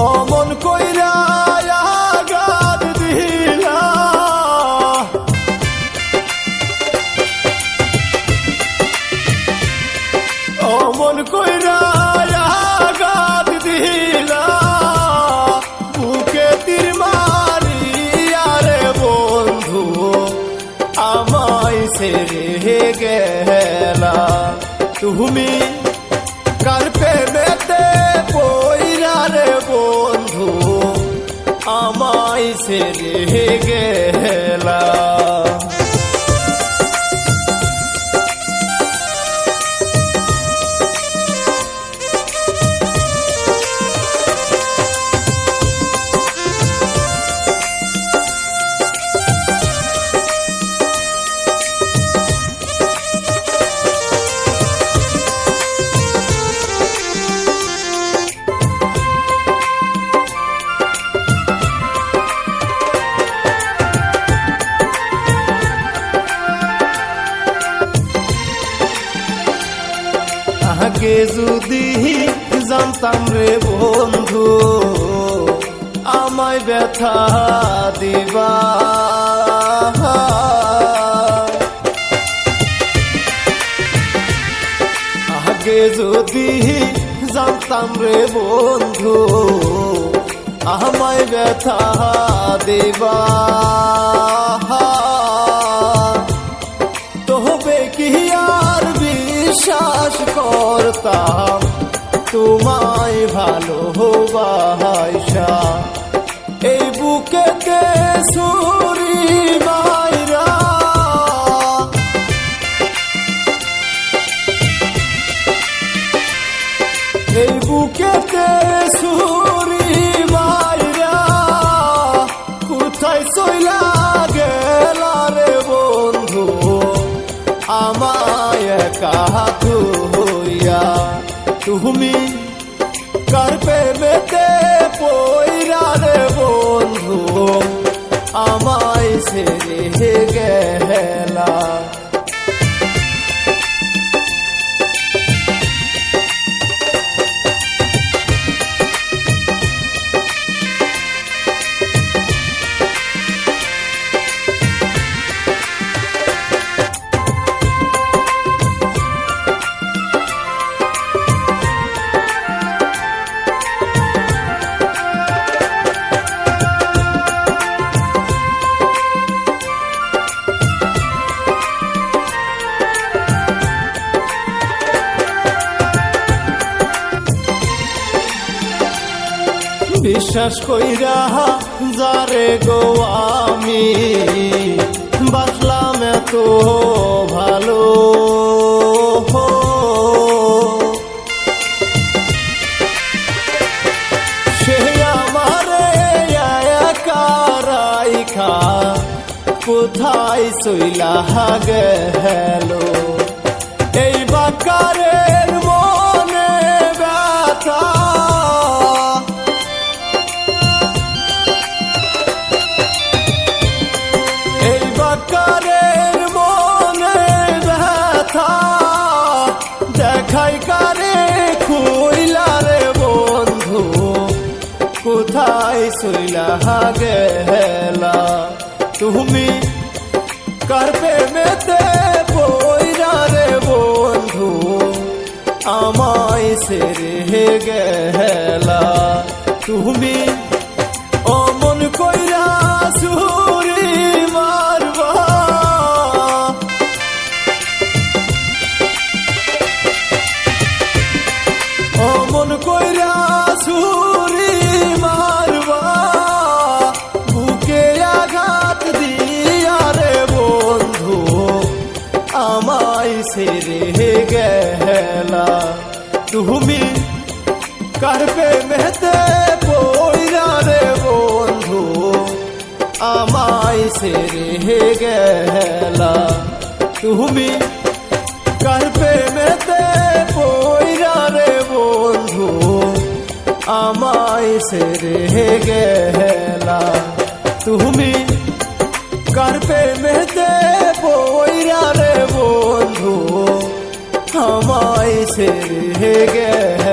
অমন কইরা আঘাত দিলা, অমন কইরা আঘাত দিলা, বুকে তীর মারিয়া রে বন্ধু আমায় ছেড়ে গেলা। তুমি কার প্রেমেতে পইরা রে বন্ধু আমায় ছেড়ে গেলা। আগে যদি জানতাম রে বন্ধু আমায় ব্যথা দিবা, আগে যদি জানতাম রে বন্ধু আমায় ব্যথা দিবা, তবে কি আর বিশ্বাস করতাম তোমায় ভালোবাসা। এই বুকেতে ছুরি মাইরা, এই বুকেতে ছুরি মাইরা, কোথায় চইলা গেলা রে বন্ধু আমায় একা হইয়া। তুমি কার প্রেমেতে পইরা রে বন্ধু আমায় ছেড়ে গেলা। বিশ্বাস কইরা যারে গো আমি বাসলাম এত ভালো, সে আমারে একা রাইখা কোথায় চইলা গেল। এই বাকারের মনে ব্যথা, এই বাকারের মনে ব্যথা, দেখাই কারে খুইলা রে বন্ধু কোথায় চইলা গেলা। তুমি কার প্রেমেতে পইরা রে বন্ধু আমায় ছেড়ে গেলা। তুমি অমন কইরা ছুরি মারবা, অমন কইরা ছুরি মারবা, বুকে আঘাত দিয়া রে বন্ধু আমায় ছেড়ে গেলা। তুমি কার প্রেমেতে পইরা রে বন্ধু আমায় ছেড়ে গেলা। তুমি কার প্রেমেতে পইরা রে বন্ধু আমায় ছেড়ে গেলা। তুমি কার প্রেমেতে পইরা রে বন্ধু আমায় ছেড়ে গেলা।